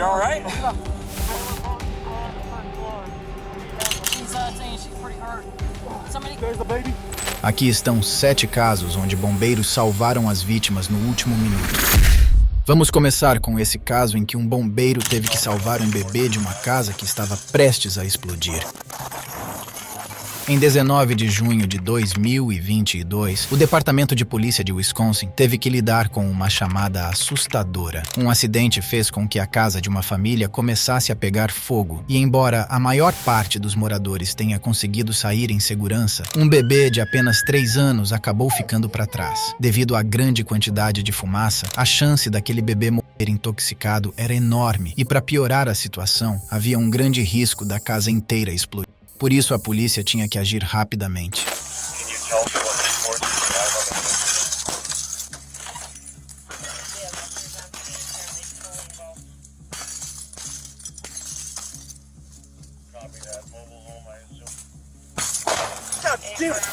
You all right? Aqui estão 7 casos onde bombeiros salvaram as vítimas no último minuto. Vamos começar com esse caso em que um bombeiro teve que salvar um bebê de uma casa que estava prestes a explodir. Em 19 de junho de 2022, o Departamento de Polícia de Wisconsin teve que lidar com uma chamada assustadora. Um acidente fez com que a casa de uma família começasse a pegar fogo, e embora a maior parte dos moradores tenha conseguido sair em segurança, um bebê de apenas 3 anos acabou ficando para trás. Devido à grande quantidade de fumaça, a chance daquele bebê morrer intoxicado era enorme, e para piorar a situação, havia um grande risco da casa inteira explodir. Por isso, a polícia tinha que agir rapidamente.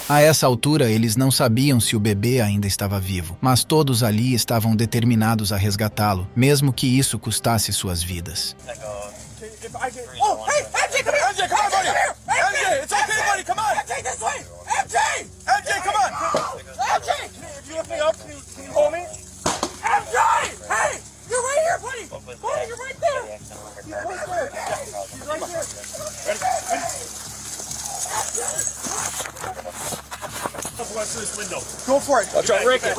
A essa altura, eles não sabiam se o bebê ainda estava vivo, mas todos ali estavam determinados a resgatá-lo, mesmo que isso custasse suas vidas. It's okay, buddy. Come on. MJ, this way. MJ! MJ, come on. MJ! If you lift me up, can you hold me? MJ! Hey! You're right here, buddy. Buddy, you're right there. He's right there. He's right there. Watch this window. Go for it. Watch out. Break it.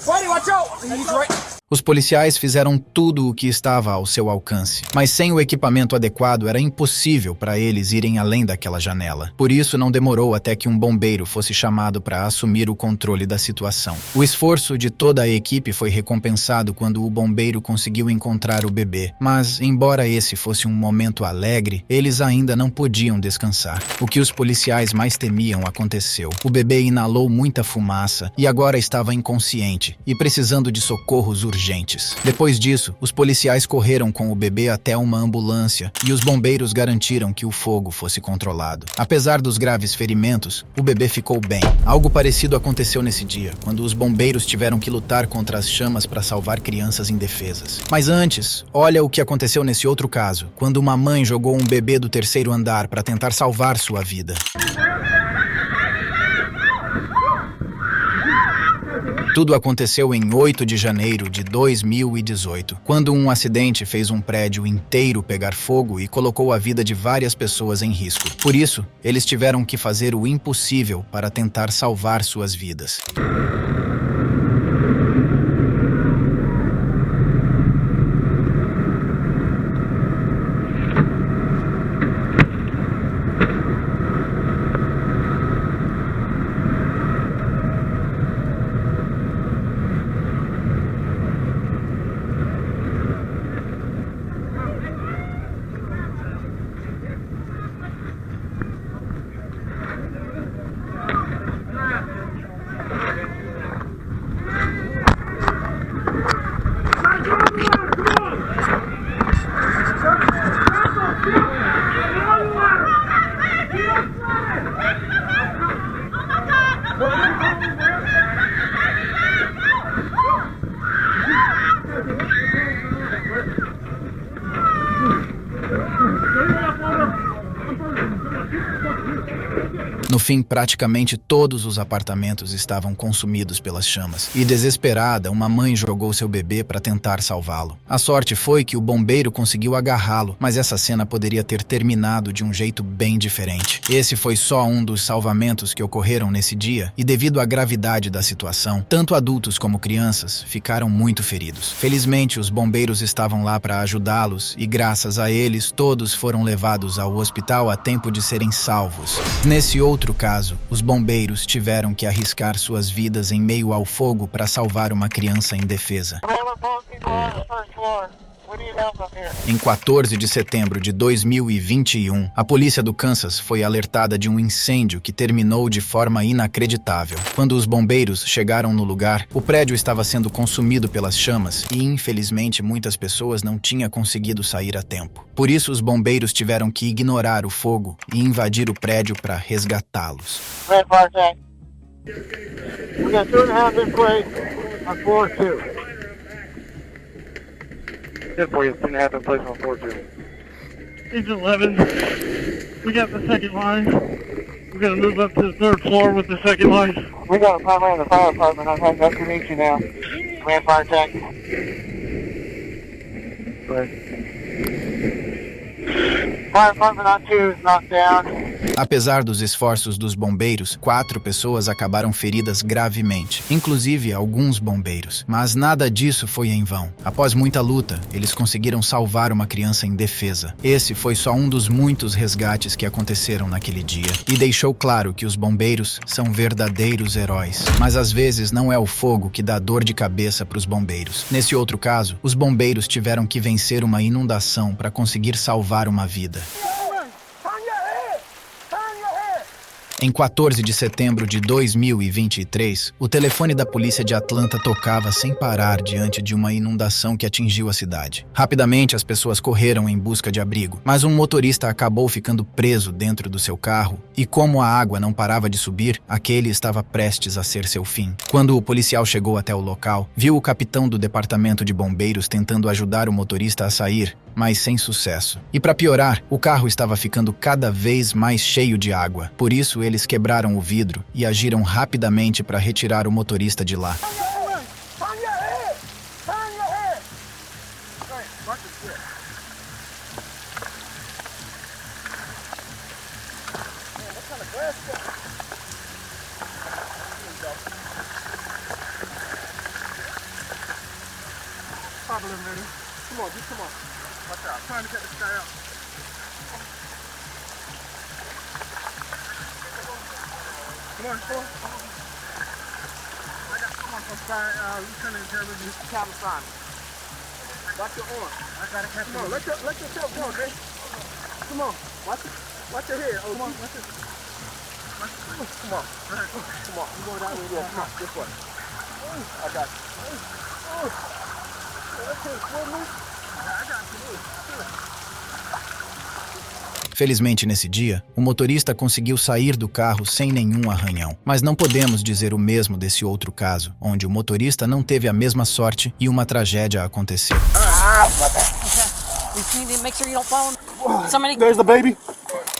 Buddy, watch out. He's right. Os policiais fizeram tudo o que estava ao seu alcance, mas sem o equipamento adequado era impossível para eles irem além daquela janela. Por isso, não demorou até que um bombeiro fosse chamado para assumir o controle da situação. O esforço de toda a equipe foi recompensado quando o bombeiro conseguiu encontrar o bebê, mas, embora esse fosse um momento alegre, eles ainda não podiam descansar. O que os policiais mais temiam aconteceu. O bebê inalou muita fumaça e agora estava inconsciente e precisando de socorros urgentes. Depois disso, os policiais correram com o bebê até uma ambulância e os bombeiros garantiram que o fogo fosse controlado. Apesar dos graves ferimentos, o bebê ficou bem. Algo parecido aconteceu nesse dia, quando os bombeiros tiveram que lutar contra as chamas para salvar crianças indefesas. Mas antes, olha o que aconteceu nesse outro caso, quando uma mãe jogou um bebê do 3º andar para tentar salvar sua vida. Tudo aconteceu em 8 de janeiro de 2018, quando um acidente fez um prédio inteiro pegar fogo e colocou a vida de várias pessoas em risco. Por isso, eles tiveram que fazer o impossível para tentar salvar suas vidas. No fim, praticamente todos os apartamentos estavam consumidos pelas chamas, e desesperada, uma mãe jogou seu bebê para tentar salvá-lo. A sorte foi que o bombeiro conseguiu agarrá-lo, mas essa cena poderia ter terminado de um jeito bem diferente. Esse foi só um dos salvamentos que ocorreram nesse dia, e devido à gravidade da situação, tanto adultos como crianças ficaram muito feridos. Felizmente, os bombeiros estavam lá para ajudá-los, e graças a eles, todos foram levados ao hospital a tempo de serem salvos. Nesse outro caso, os bombeiros tiveram que arriscar suas vidas em meio ao fogo para salvar uma criança indefesa. Em 14 de setembro de 2021, a polícia do Kansas foi alertada de um incêndio que terminou de forma inacreditável. Quando os bombeiros chegaram no lugar, o prédio estava sendo consumido pelas chamas e, infelizmente, muitas pessoas não tinham conseguido sair a tempo. Por isso, os bombeiros tiveram que ignorar o fogo e invadir o prédio para resgatá-los. We got 2.5 in place on floor 2. 10 for you. 10.5 in place on 4-2. Agent 11, we got the second line. We're going to move up to the 3rd floor with the second line. We got a primary in the fire department. I'm nice to meet you now. Command fire attack. Go ahead. Fire department on 2 is knocked down. Apesar dos esforços dos bombeiros, 4 pessoas acabaram feridas gravemente, inclusive alguns bombeiros. Mas nada disso foi em vão. Após muita luta, eles conseguiram salvar uma criança indefesa. Esse foi só um dos muitos resgates que aconteceram naquele dia e deixou claro que os bombeiros são verdadeiros heróis. Mas às vezes não é o fogo que dá dor de cabeça para os bombeiros. Nesse outro caso, os bombeiros tiveram que vencer uma inundação para conseguir salvar uma vida. Em 14 de setembro de 2023, o telefone da polícia de Atlanta tocava sem parar diante de uma inundação que atingiu a cidade. Rapidamente, as pessoas correram em busca de abrigo, mas um motorista acabou ficando preso dentro do seu carro e, como a água não parava de subir, aquele estava prestes a ser seu fim. Quando o policial chegou até o local, viu o capitão do departamento de bombeiros tentando ajudar o motorista a sair, mas sem sucesso. E para piorar, o carro estava ficando cada vez mais cheio de água. Por isso, eles quebraram o vidro e agiram rapidamente para retirar o motorista de lá. Lieutenant German, Captain Simon. Watch your arm. I gotta catch him. Come on, let yourself go, man. Come on, watch your head. Oh, come on, watch it. Come on, come on. You go that way. Yeah, come on, this way. I got you. Okay, swim me. I got you. Felizmente, nesse dia, o motorista conseguiu sair do carro sem nenhum arranhão. Mas não podemos dizer o mesmo desse outro caso, onde o motorista não teve a mesma sorte e uma tragédia aconteceu. There's the baby.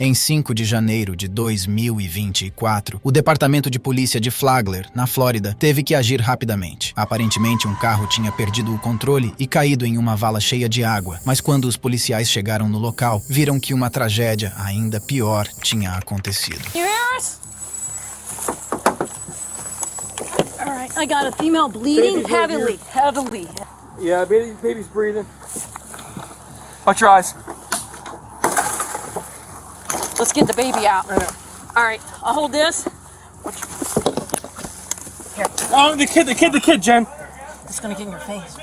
Em 5 de janeiro de 2024, o Departamento de Polícia de Flagler, na Flórida, teve que agir rapidamente. Aparentemente, um carro tinha perdido o controle e caído em uma vala cheia de água. Mas quando os policiais chegaram no local, viram que uma tragédia ainda pior tinha acontecido. You hear us? All right, I got a female bleeding heavily. Yeah, baby's breathing. Watch your eyes. Let's get the baby out. All right, I'll hold this. Here. Oh, the kid, Jen. It's gonna get in your face.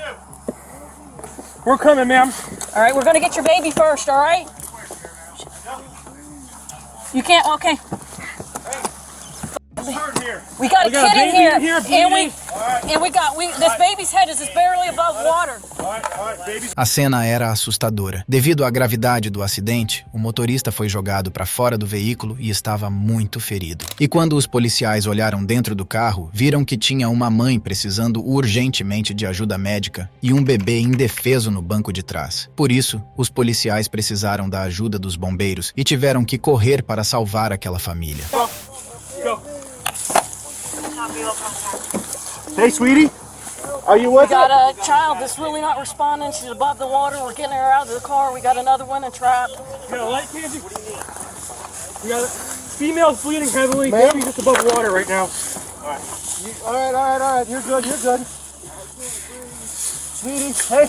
We're coming, ma'am. All right, we're gonna get your baby first, all right? You can't, okay. We got a kid in here, this baby's head is just barely above water. A cena era assustadora. Devido à gravidade do acidente, o motorista foi jogado para fora do veículo e estava muito ferido. E quando os policiais olharam dentro do carro, viram que tinha uma mãe precisando urgentemente de ajuda médica e um bebê indefeso no banco de trás. Por isso, os policiais precisaram da ajuda dos bombeiros e tiveram que correr para salvar aquela família. Hey, sweetie. Are you with We got a child that's really not responding. She's above the water. We're getting her out of the car. We got another one and trapped. You got a light, Candy? We got female's bleeding heavily. Baby's just above water right now. All right. You're good. Sweetie, hey.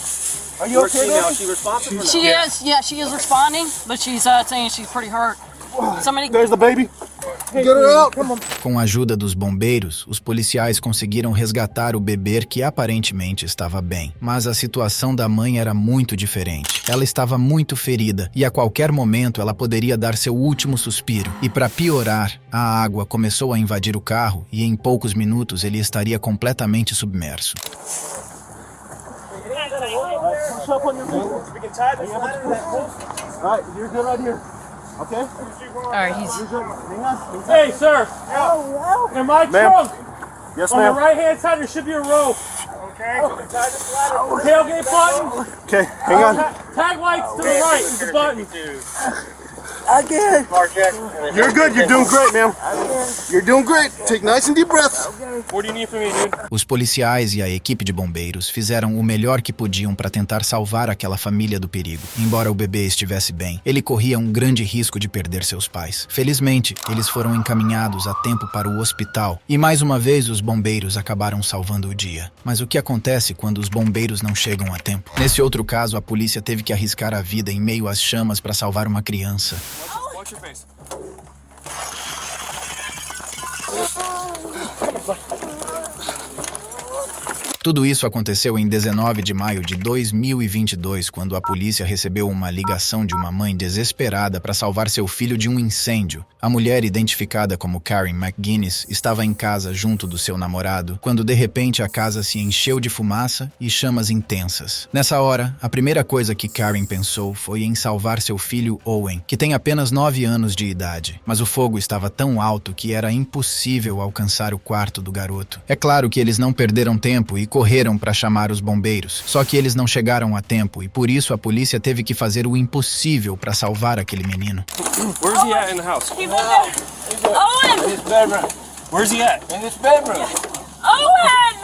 Are you okay, baby? She responsive or no? She is, yeah, she is responding, but she's saying she's pretty hurt. Somebody... There's the baby. Get her out. Come on. Com a ajuda dos bombeiros, os policiais conseguiram resgatar o bebê que aparentemente estava bem. Mas a situação da mãe era muito diferente. Ela estava muito ferida e a qualquer momento ela poderia dar seu último suspiro. E para piorar, a água começou a invadir o carro e em poucos minutos ele estaria completamente submerso. Push up on your feet. We can tie this ladder to that post. All right, you're good right here. Okay? All right, he's... Hey, sir. In my trunk. Yes, On the ma'am. right-hand side, there should be a rope. Tailgate button. Okay, hang on. Tag lights to the right is the button. Again. You're good. You're doing great, man. You're doing great. Take nice and deep breaths. What do you need from me, dude? Os policiais e a equipe de bombeiros fizeram o melhor que podiam para tentar salvar aquela família do perigo. Embora o bebê estivesse bem, ele corria um grande risco de perder seus pais. Felizmente, eles foram encaminhados a tempo para o hospital e mais uma vez os bombeiros acabaram salvando o dia. Mas o que acontece quando os bombeiros não chegam a tempo? Nesse outro caso, a polícia teve que arriscar a vida em meio às chamas para salvar uma criança. Watch your face. Tudo isso aconteceu em 19 de maio de 2022, quando a polícia recebeu uma ligação de uma mãe desesperada para salvar seu filho de um incêndio. A mulher, identificada como Karen McGuinness, estava em casa junto do seu namorado, quando de repente a casa se encheu de fumaça e chamas intensas. Nessa hora, a primeira coisa que Karen pensou foi em salvar seu filho Owen, que tem apenas 9 anos de idade. Mas o fogo estava tão alto que era impossível alcançar o quarto do garoto. É claro que eles não perderam tempo e correram para chamar os bombeiros. Só que eles não chegaram a tempo e por isso a polícia teve que fazer o impossível para salvar aquele menino. Where's he at in the house? He's in there. Owen! In this bedroom. Where's he at? In this bedroom. Owen!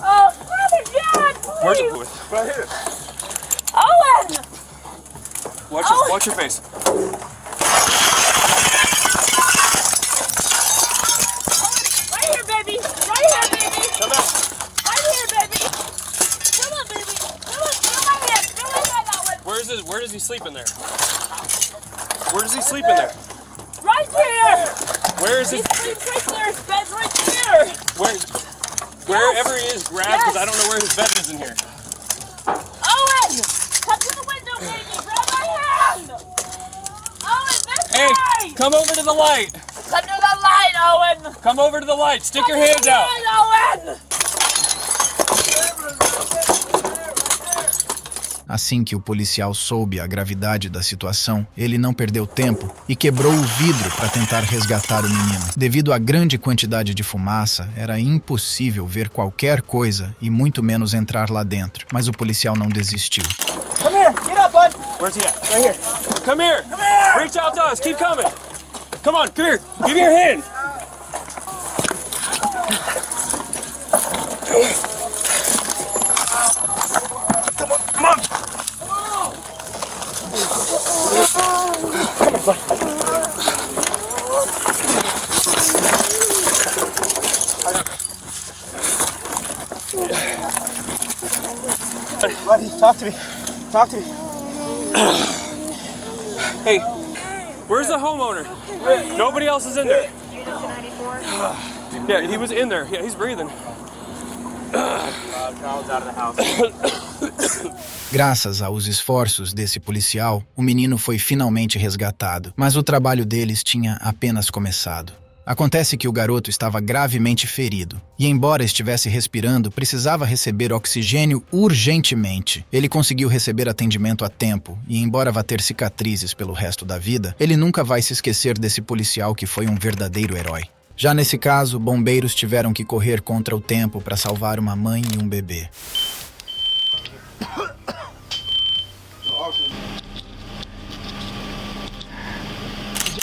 Oh, Father John, Where's please! it? Right here. Owen! Watch your face. Right here, baby! Right here, baby! Come out. Right here, baby! Come on, baby! Come on, feel my hand! Feel my hand, Owen! Where does he sleep in there? Where does he sleep in there? Right here! Where is He his sleeps right there! His bed's right here! wherever he is, grab because I don't know where his bed is in here. Owen! Come to the window, baby! Grab my hand! Owen, this Hey, way! come over to the light. Come to the light, Owen! Come over to the light. Stick your hands out. Light, Owen! Assim que o policial soube a gravidade da situação, ele não perdeu tempo e quebrou o vidro para tentar resgatar o menino. Devido à grande quantidade de fumaça, era impossível ver qualquer coisa e muito menos entrar lá dentro. Mas o policial não desistiu. Come here. Get up, bud. Where's he at? Right here. Come here. Reach out to us. Keep coming. Come on, come here. Give me your hand. Come on. Buddy, talk to me. Talk to me. Hey, where's the homeowner? Nobody else is in there. Yeah, he was in there. Yeah, he's breathing. Kyle's out of the house. Graças aos esforços desse policial, o menino foi finalmente resgatado, mas o trabalho deles tinha apenas começado. Acontece que o garoto estava gravemente ferido e, embora estivesse respirando, precisava receber oxigênio urgentemente. Ele conseguiu receber atendimento a tempo e, embora vá ter cicatrizes pelo resto da vida, ele nunca vai se esquecer desse policial que foi um verdadeiro herói. Já nesse caso, bombeiros tiveram que correr contra o tempo para salvar uma mãe e um bebê.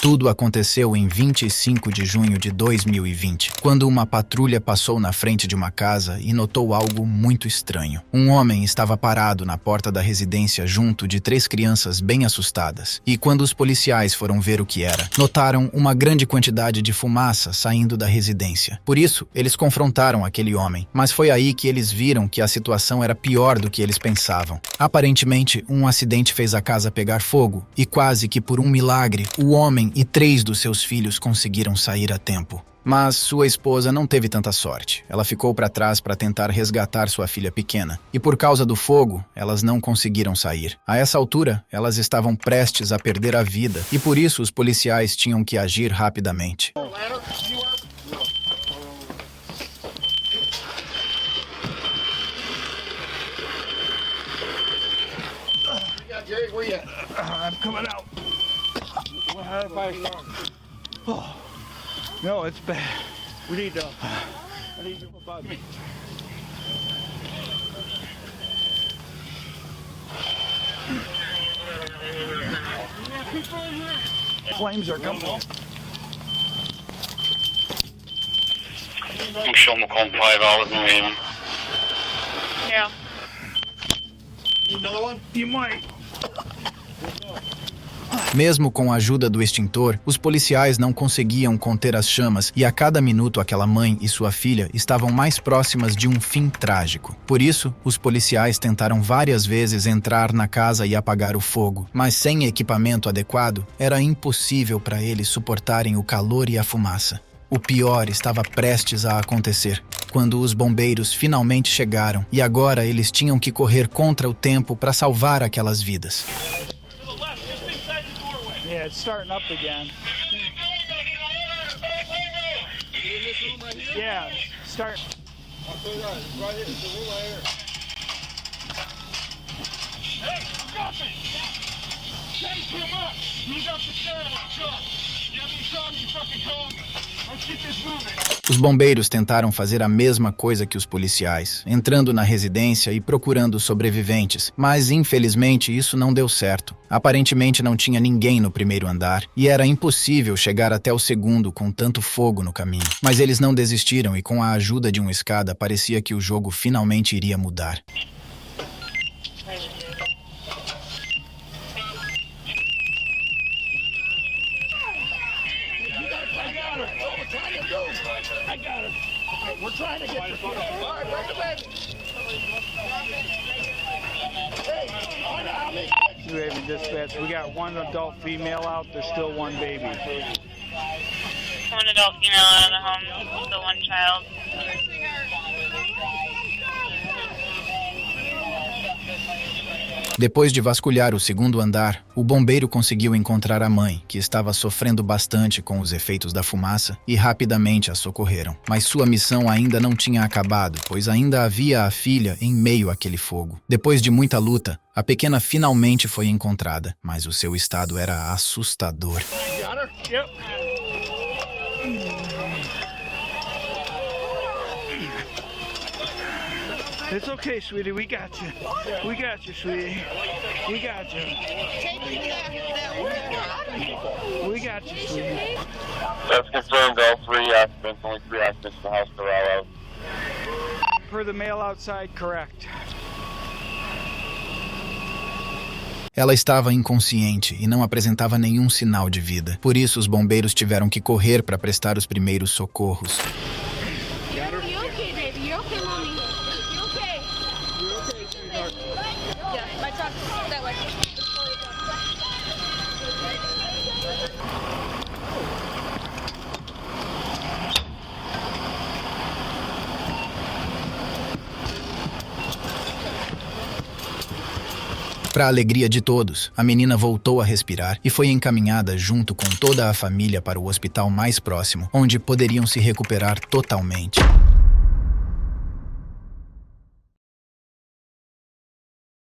Tudo aconteceu em 25 de junho de 2020, quando uma patrulha passou na frente de uma casa e notou algo muito estranho. Um homem estava parado na porta da residência junto de 3 crianças bem assustadas. E quando os policiais foram ver o que era, notaram uma grande quantidade de fumaça saindo da residência. Por isso, eles confrontaram aquele homem, mas foi aí que eles viram que a situação era pior do que eles pensavam. Aparentemente, um acidente fez a casa pegar fogo e quase que por um milagre, o homem e 3 dos seus filhos conseguiram sair a tempo. Mas sua esposa não teve tanta sorte. Ela ficou para trás para tentar resgatar sua filha pequena. E por causa do fogo, elas não conseguiram sair. A essa altura, elas estavam prestes a perder a vida. E por isso os policiais tinham que agir rapidamente. Jerry, where you at? I'm coming out. Oh, no, it's bad. We need I need you to me. flames are coming. I'm showing Macomb 5 hours in Raven. Yeah. Another one? You might. Mesmo com a ajuda do extintor, os policiais não conseguiam conter as chamas e a cada minuto aquela mãe e sua filha estavam mais próximas de um fim trágico. Por isso, os policiais tentaram várias vezes entrar na casa e apagar o fogo, mas sem equipamento adequado, era impossível para eles suportarem o calor e a fumaça. O pior estava prestes a acontecer, quando os bombeiros finalmente chegaram e agora eles tinham que correr contra o tempo para salvar aquelas vidas. Yeah, it's starting up again. Yeah, start. Right here. It's the room right here. Hey, stop it! Chase him up! He's up the stairs, truck. Get me some, you fucking come. Let's get this moving. Os bombeiros tentaram fazer a mesma coisa que os policiais, entrando na residência e procurando sobreviventes, mas infelizmente isso não deu certo. Aparentemente não tinha ninguém no primeiro andar e era impossível chegar até o segundo com tanto fogo no caminho. Mas eles não desistiram e com a ajuda de uma escada parecia que o jogo finalmente iria mudar. We're trying to get the foot off. All right, bring it back. New Haven dispatch. We got one adult female out. There's still one baby. One adult female out of the home, still one child. Depois de vasculhar o segundo andar, o bombeiro conseguiu encontrar a mãe, que estava sofrendo bastante com os efeitos da fumaça, e rapidamente a socorreram. Mas sua missão ainda não tinha acabado, pois ainda havia a filha em meio àquele fogo. Depois de muita luta, a pequena finalmente foi encontrada, mas o seu estado era assustador. Yep. It's okay, sweetie. We got you. We got you, sweetie. We got you. We got you, sweetie. That's confirmed, all 3 occupants, only 3 occupants in the house are all out. Per the male outside, correct. Ela estava inconsciente e não apresentava nenhum sinal de vida. Por isso, os bombeiros tiveram que correr para prestar os primeiros socorros. Para a alegria de todos, a menina voltou a respirar e foi encaminhada junto com toda a família para o hospital mais próximo, onde poderiam se recuperar totalmente.